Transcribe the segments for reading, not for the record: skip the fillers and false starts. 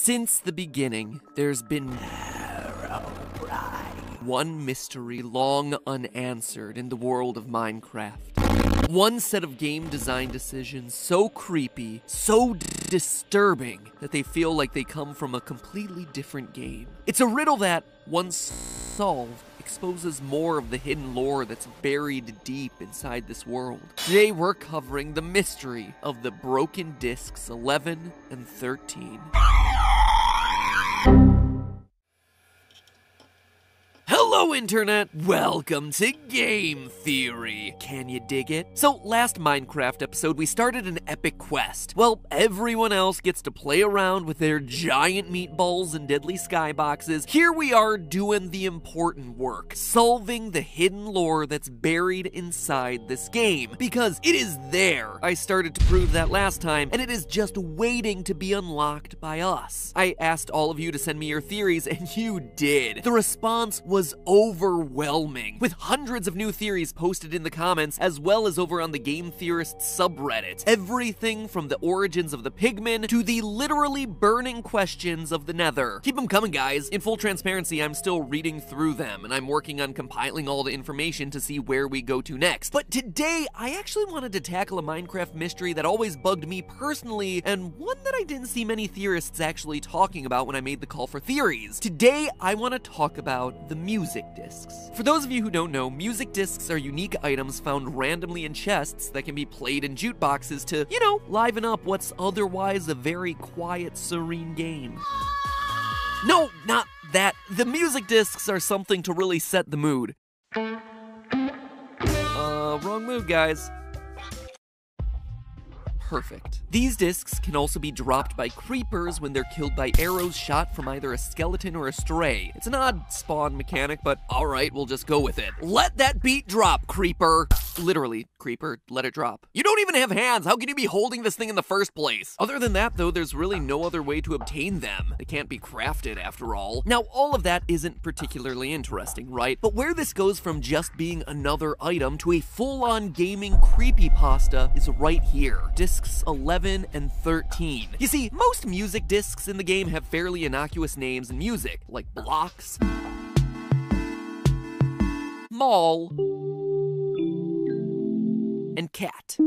Since the beginning, there's been one mystery long unanswered in the world of Minecraft. One set of game design decisions so creepy, so disturbing, that they feel like they come from a completely different game. It's a riddle that, once solved, exposes more of the hidden lore that's buried deep inside this world. Today we're covering the mystery of the broken discs 11 and 13. Hello Internet, welcome to Game Theory. Can you dig it? So last Minecraft episode we started an epic quest. Well, everyone else gets to play around with their giant meatballs and deadly skyboxes. Here we are doing the important work, solving the hidden lore that's buried inside this game. Because it is there. I started to prove that last time, and it is just waiting to be unlocked by us. I asked all of you to send me your theories, and you did. The response was overwhelming, with hundreds of new theories posted in the comments, as well as over on the Game Theorist subreddit. Everything from the origins of the pigmen to the literally burning questions of the nether. Keep them coming, guys. In full transparency, I'm still reading through them, and I'm working on compiling all the information to see where we go to next. But today, I actually wanted to tackle a Minecraft mystery that always bugged me personally, and one that I didn't see many theorists actually talking about when I made the call for theories. Today, I want to talk about the music discs. For those of you who don't know, music discs are unique items found randomly in chests that can be played in jukeboxes to, you know, liven up what's otherwise a very quiet, serene game. No, not that. The music discs are something to really set the mood. Wrong move, guys. Perfect. These discs can also be dropped by creepers when they're killed by arrows shot from either a skeleton or a stray. It's an odd spawn mechanic, but alright, we'll just go with it. Let that beat drop, creeper! Literally, creeper, let it drop. You don't even have hands! How can you be holding this thing in the first place? Other than that, though, there's really no other way to obtain them. They can't be crafted, after all. Now, all of that isn't particularly interesting, right? But where this goes from just being another item to a full-on gaming creepypasta is right here. Discs 11 and 13. You see, most music discs in the game have fairly innocuous names in music, like Blocks, Mall, and Cat.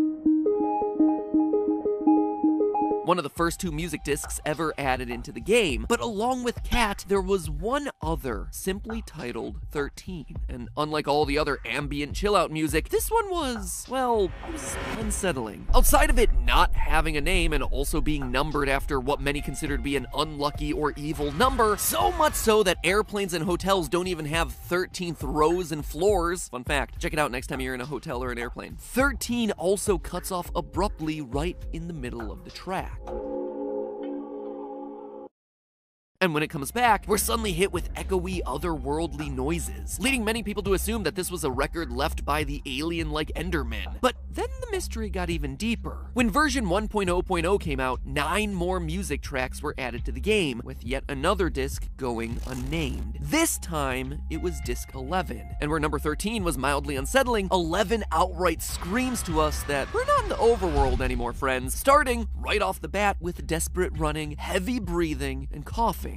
One of the first two music discs ever added into the game, but along with Cat, there was one other, simply titled 13. And unlike all the other ambient chill-out music, this one was, well, it was unsettling. Outside of it not having a name and also being numbered after what many consider to be an unlucky or evil number, so much so that airplanes and hotels don't even have 13th rows and floors. Fun fact, check it out next time you're in a hotel or an airplane. 13 also cuts off abruptly right in the middle of the track. And when it comes back, we're suddenly hit with echoey, otherworldly noises, leading many people to assume that this was a record left by the alien-like Endermen. But then the mystery got even deeper. When version 1.0.0 came out, 9 more music tracks were added to the game, with yet another disc going unnamed. This time, it was disc 11. And where number 13 was mildly unsettling, 11 outright screams to us that we're not in the overworld anymore, friends, starting right off the bat with desperate running, heavy breathing, and coughing.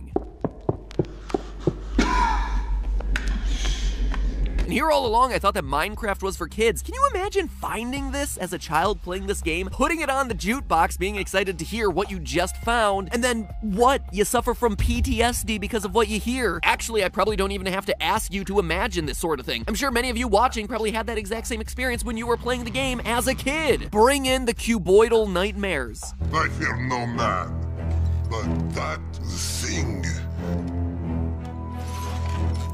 And here all along, I thought that Minecraft was for kids. Can you imagine finding this as a child playing this game, putting it on the jukebox, being excited to hear what you just found, and then what? You suffer from PTSD because of what you hear. Actually, I probably don't even have to ask you to imagine this sort of thing. I'm sure many of you watching probably had that exact same experience when you were playing the game as a kid. Bring in the cuboidal nightmares. I fear no man, but that thing,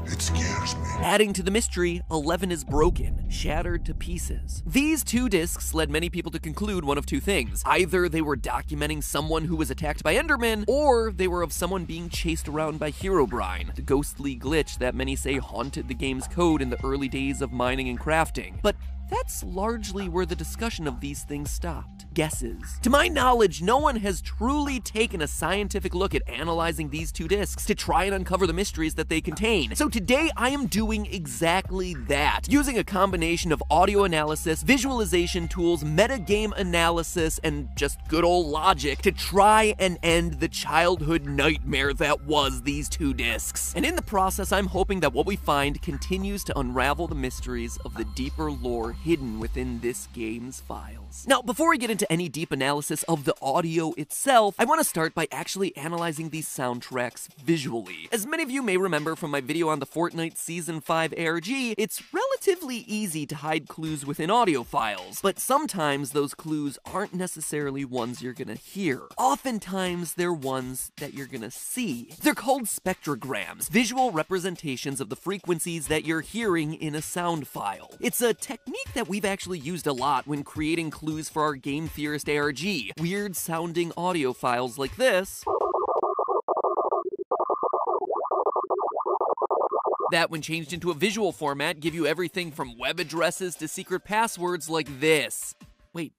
it scares me. Adding to the mystery, 11 is broken, shattered to pieces. These two discs led many people to conclude one of two things. Either they were documenting someone who was attacked by Endermen, or they were of someone being chased around by Herobrine, the ghostly glitch that many say haunted the game's code in the early days of mining and crafting. But that's largely where the discussion of these things stopped. Guesses. To my knowledge, no one has truly taken a scientific look at analyzing these two discs to try and uncover the mysteries that they contain. So today I am doing exactly that, using a combination of audio analysis, visualization tools, metagame analysis, and just good old logic to try and end the childhood nightmare that was these two discs. And in the process, I'm hoping that what we find continues to unravel the mysteries of the deeper lore hidden within this game's files. Now, before we get into any deep analysis of the audio itself, I want to start by actually analyzing these soundtracks visually. As many of you may remember from my video on the Fortnite Season 5 ARG, it's relatively easy to hide clues within audio files, but sometimes those clues aren't necessarily ones you're gonna hear. Oftentimes, they're ones that you're gonna see. They're called spectrograms, visual representations of the frequencies that you're hearing in a sound file. It's a technique that we've actually used a lot when creating clues for our Game Theorist ARG. Weird sounding audio files like this that, when changed into a visual format, give you everything from web addresses to secret passwords like this. Wait,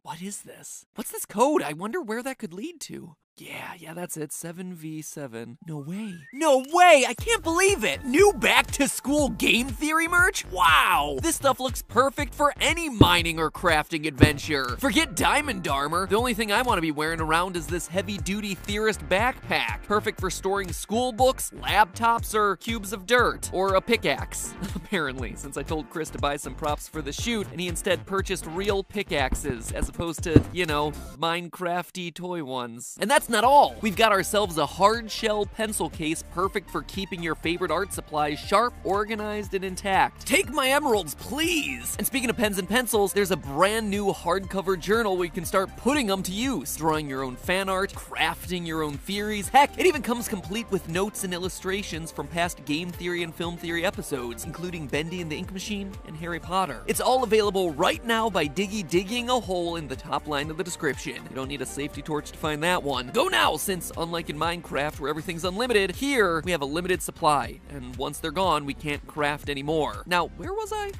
what is this? What's this code? I wonder where that could lead to. Yeah, that's it. 7v7. No way. No way! I can't believe it! New back-to-school game theory merch? Wow! This stuff looks perfect for any mining or crafting adventure. Forget diamond armor. The only thing I want to be wearing around is this heavy-duty theorist backpack. Perfect for storing school books, laptops, or cubes of dirt. Or a pickaxe. Apparently, since I told Chris to buy some props for the shoot, and he instead purchased real pickaxes, as opposed to, you know, Minecrafty toy ones. And that's not all. We've got ourselves a hard shell pencil case perfect for keeping your favorite art supplies sharp, organized, and intact. Take my emeralds, please! And speaking of pens and pencils, there's a brand new hardcover journal where you can start putting them to use, drawing your own fan art, crafting your own theories. Heck, it even comes complete with notes and illustrations from past game theory and film theory episodes, including Bendy and the Ink Machine and Harry Potter. It's all available right now by digging a hole in the top line of the description. You don't need a safety torch to find that one. Go now, since unlike in Minecraft where everything's unlimited, here we have a limited supply, and once they're gone, we can't craft anymore. Now, where was I?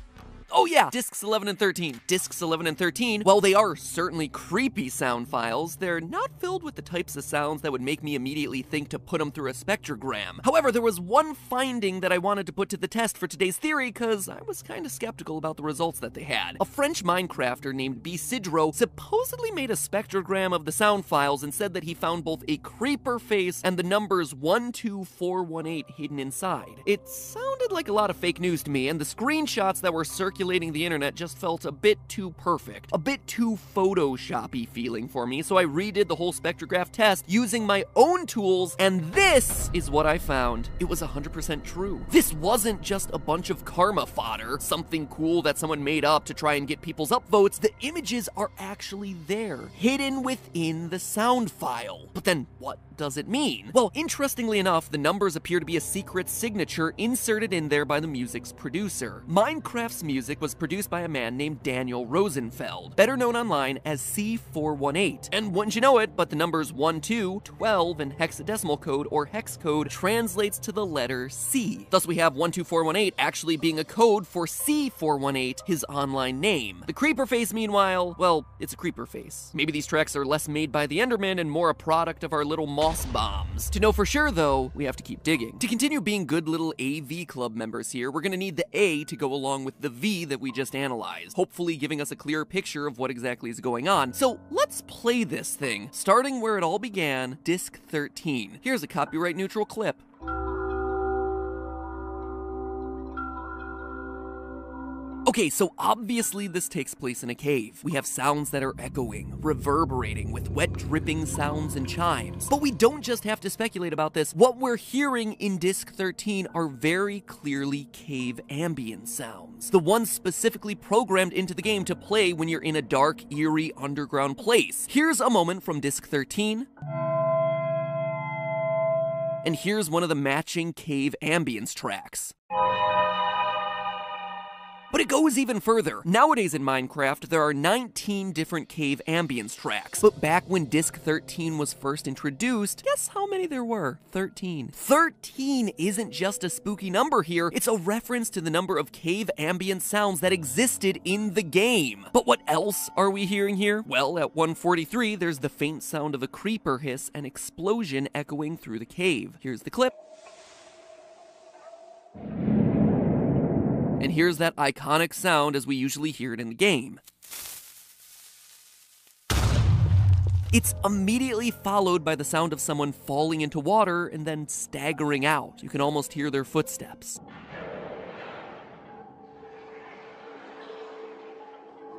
Oh yeah, discs 11 and 13. Discs 11 and 13, while they are certainly creepy sound files, they're not filled with the types of sounds that would make me immediately think to put them through a spectrogram. However, there was one finding that I wanted to put to the test for today's theory, because I was kind of skeptical about the results that they had. A French Minecrafter named B. Sidro supposedly made a spectrogram of the sound files and said that he found both a creeper face and the numbers 12418 hidden inside. It sounded like a lot of fake news to me, and the screenshots that were circulating the internet just felt a bit too perfect, a bit too Photoshop-y feeling for me, so I redid the whole spectrograph test using my own tools, and this is what I found. It was 100% true. This wasn't just a bunch of karma fodder, something cool that someone made up to try and get people's upvotes. The images are actually there, hidden within the sound file. But then what does it mean? Well, interestingly enough, the numbers appear to be a secret signature inserted in there by the music's producer. Minecraft's music was produced by a man named Daniel Rosenfeld, better known online as C418. And wouldn't you know it, but the numbers 1, 2, 12, and hexadecimal code or hex code translates to the letter C. Thus we have 12418 actually being a code for C418, his online name. The creeper face, meanwhile, well, it's a creeper face. Maybe these tracks are less made by the Enderman and more a product of our little moss bombs. To know for sure, though, we have to keep digging. To continue being good little AV club members here, we're gonna need the A to go along with the V that we just analyzed, hopefully giving us a clearer picture of what exactly is going on. So let's play this thing, starting where it all began, disc 13. Here's a copyright neutral clip. Okay, so obviously this takes place in a cave. We have sounds that are echoing, reverberating, with wet dripping sounds and chimes. But we don't just have to speculate about this. What we're hearing in disc 13 are very clearly cave ambient sounds. The ones specifically programmed into the game to play when you're in a dark, eerie, underground place. Here's a moment from disc 13. And here's one of the matching cave ambience tracks. But it goes even further. Nowadays in Minecraft, there are 19 different cave ambience tracks. But back when Disc 13 was first introduced, guess how many there were? 13. 13 isn't just a spooky number here, it's a reference to the number of cave ambient sounds that existed in the game. But what else are we hearing here? Well, at 143, there's the faint sound of a creeper hiss and explosion echoing through the cave. Here's the clip. And here's that iconic sound as we usually hear it in the game. It's immediately followed by the sound of someone falling into water and then staggering out. You can almost hear their footsteps.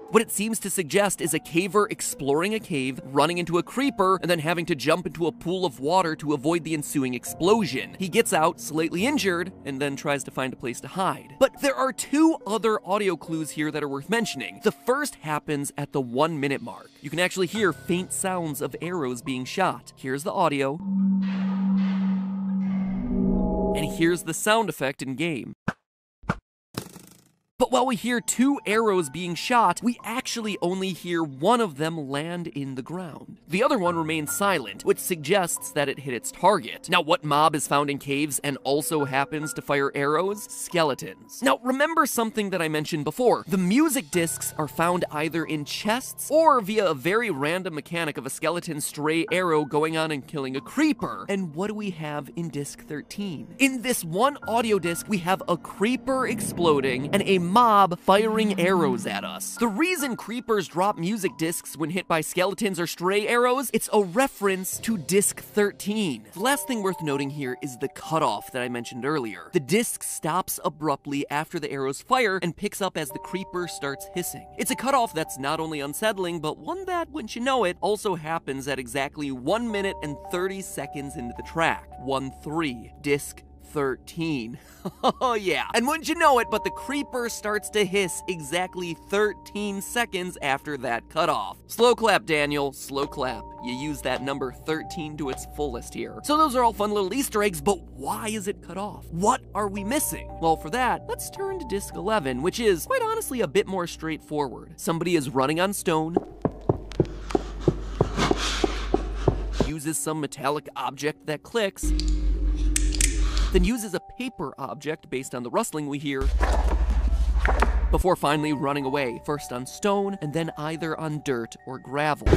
What it seems to suggest is a caver exploring a cave, running into a creeper, and then having to jump into a pool of water to avoid the ensuing explosion. He gets out, slightly injured, and then tries to find a place to hide. But there are two other audio clues here that are worth mentioning. The first happens at the 1 minute mark. You can actually hear faint sounds of arrows being shot. Here's the audio. And here's the sound effect in game. But while we hear two arrows being shot, we actually only hear one of them land in the ground. The other one remains silent, which suggests that it hit its target. Now, what mob is found in caves and also happens to fire arrows? Skeletons. Now, remember something that I mentioned before. The music discs are found either in chests or via a very random mechanic of a skeleton stray arrow going on and killing a creeper. And what do we have in disc 13? In this one audio disc, we have a creeper exploding and a mob firing arrows at us. The reason creepers drop music discs when hit by skeletons or stray arrows, it's a reference to disc 13. The last thing worth noting here is the cutoff that I mentioned earlier. The disc stops abruptly after the arrows fire and picks up as the creeper starts hissing. It's a cutoff that's not only unsettling, but one that, wouldn't you know it, also happens at exactly 1 minute and 30 seconds into the track. 1-3, disc 13. Oh yeah. And wouldn't you know it, but the creeper starts to hiss exactly 13 seconds after that cutoff. Slow clap, Daniel. Slow clap. You use that number 13 to its fullest here. So those are all fun little Easter eggs, but why is it cut off? What are we missing? Well, for that, let's turn to disc 11, which is, quite honestly, a bit more straightforward. Somebody is running on stone, uses some metallic object that clicks, then uses a paper object based on the rustling we hear, before finally running away, first on stone, and then either on dirt or gravel.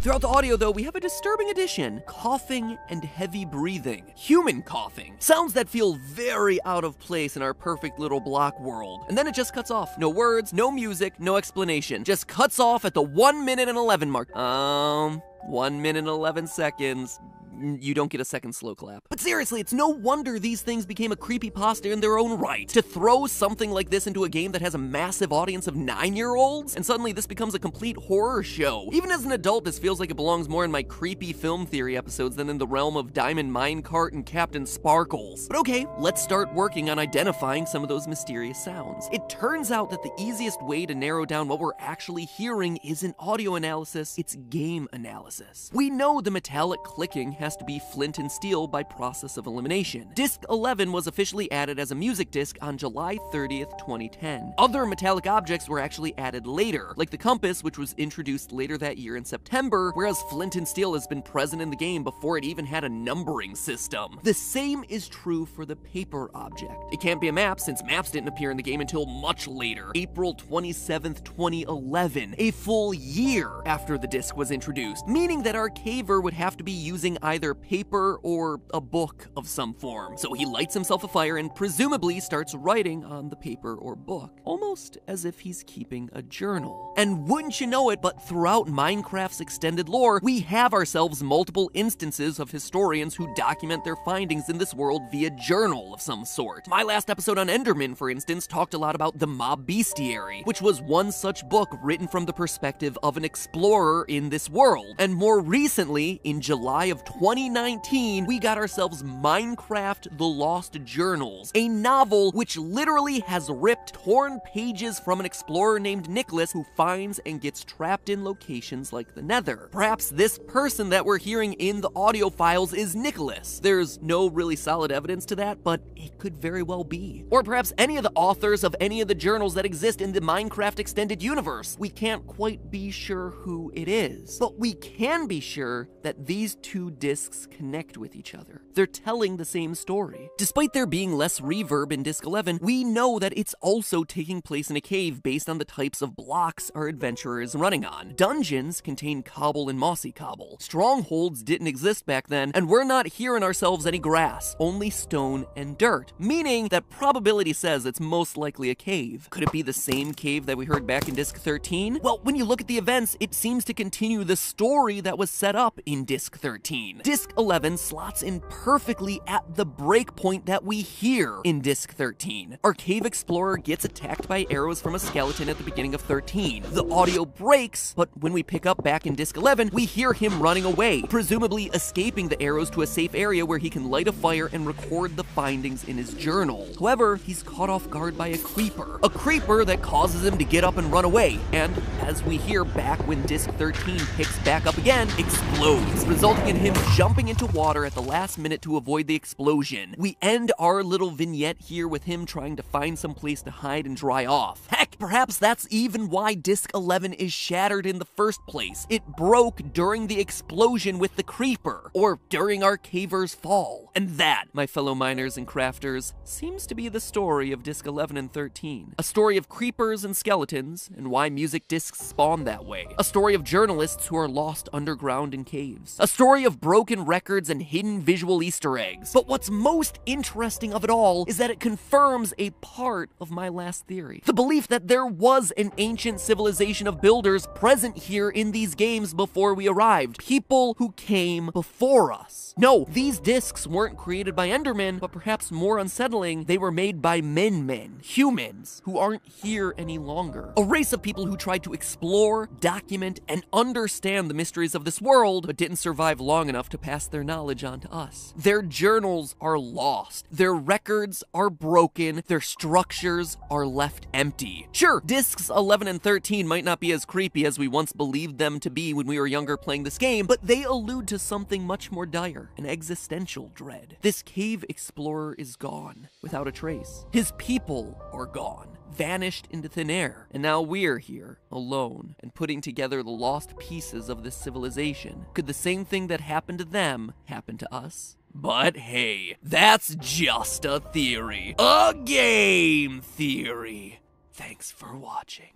Throughout the audio, though, we have a disturbing addition: coughing and heavy breathing. Human coughing. Sounds that feel very out of place in our perfect little block world. And then it just cuts off. No words, no music, no explanation. Just cuts off at the 1 minute and 11 mark. 1 minute and 11 seconds. You don't get a second slow clap. But seriously, it's no wonder these things became a creepypasta in their own right. To throw something like this into a game that has a massive audience of 9-year-olds, and suddenly this becomes a complete horror show. Even as an adult, this feels like it belongs more in my creepy film theory episodes than in the realm of Diamond Mineccart and CaptainSparklez. But okay, let's start working on identifying some of those mysterious sounds. It turns out that the easiest way to narrow down what we're actually hearing isn't audio analysis, it's game analysis. We know the metallic clicking has to be flint and steel by process of elimination. Disc 11 was officially added as a music disc on July 30th, 2010. Other metallic objects were actually added later, like the compass, which was introduced later that year in September, whereas flint and steel has been present in the game before it even had a numbering system. The same is true for the paper object. It can't be a map since maps didn't appear in the game until much later, April 27th, 2011, a full year after the disc was introduced, meaning that our caver would have to be using either paper or a book of some form. So he lights himself a fire and presumably starts writing on the paper or book, almost as if he's keeping a journal. And wouldn't you know it, but throughout Minecraft's extended lore, we have ourselves multiple instances of historians who document their findings in this world via journal of some sort. My last episode on Enderman, for instance, talked a lot about the Mob Bestiary, which was one such book written from the perspective of an explorer in this world. And more recently, in July of 2019, we got ourselves Minecraft The Lost Journals, a novel which literally has ripped torn pages from an explorer named Nicholas who finds and gets trapped in locations like the Nether. Perhaps this person that we're hearing in the audio files is Nicholas. There's no really solid evidence to that, but it could very well be. Or perhaps any of the authors of any of the journals that exist in the Minecraft extended universe. We can't quite be sure who it is, but we can be sure that these two discs connect with each other. They're telling the same story. Despite there being less reverb in disc 11, we know that it's also taking place in a cave based on the types of blocks our adventurer is running on. Dungeons contain cobble and mossy cobble. Strongholds didn't exist back then, and we're not hearing ourselves any grass, only stone and dirt, meaning that probability says it's most likely a cave. Could it be the same cave that we heard back in disc 13? Well, when you look at the events, it seems to continue the story that was set up in disc 13. Disc 11 slots in perfectly at the breakpoint that we hear in disc 13. Our cave explorer gets attacked by arrows from a skeleton at the beginning of 13. The audio breaks, but when we pick up back in disc 11, we hear him running away, presumably escaping the arrows to a safe area where he can light a fire and record the findings in his journal. However, he's caught off guard by a creeper that causes him to get up and run away, and as we hear back when disc 13 picks back up again, explodes, resulting in him jumping into water at the last minute to avoid the explosion. We end our little vignette here with him trying to find some place to hide and dry off. Heck, perhaps that's even why disc 11 is shattered in the first place. It broke during the explosion with the creeper, or during our caver's fall. And that, my fellow miners and crafters, seems to be the story of disc 11 and 13. A story of creepers and skeletons, and why music discs spawn that way. A story of journalists who are lost underground in caves. A story of broken records and hidden visual Easter eggs. But what's most interesting of it all is that it confirms a part of my last theory. The belief that there was an ancient civilization of builders present here in these games before we arrived. People who came before us. No, these discs weren't created by Endermen, but perhaps more unsettling, they were made by men, humans, who aren't here any longer. A race of people who tried to explore, document, and understand the mysteries of this world, but didn't survive long enough to pass their knowledge on to us. Their journals are lost, their records are broken, their structures are left empty. Sure, discs 11 and 13 might not be as creepy as we once believed them to be when we were younger playing this game, but they allude to something much more dire, an existential dread. This cave explorer is gone, without a trace. His people are gone, vanished into thin air, and now we're here, alone, and putting together the lost pieces of this civilization. Could the same thing that happened to them happen to us? But hey, that's just a theory. A game theory. Thanks for watching.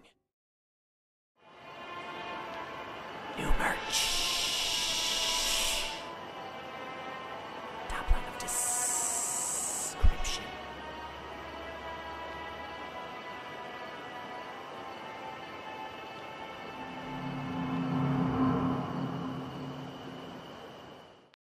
New merch.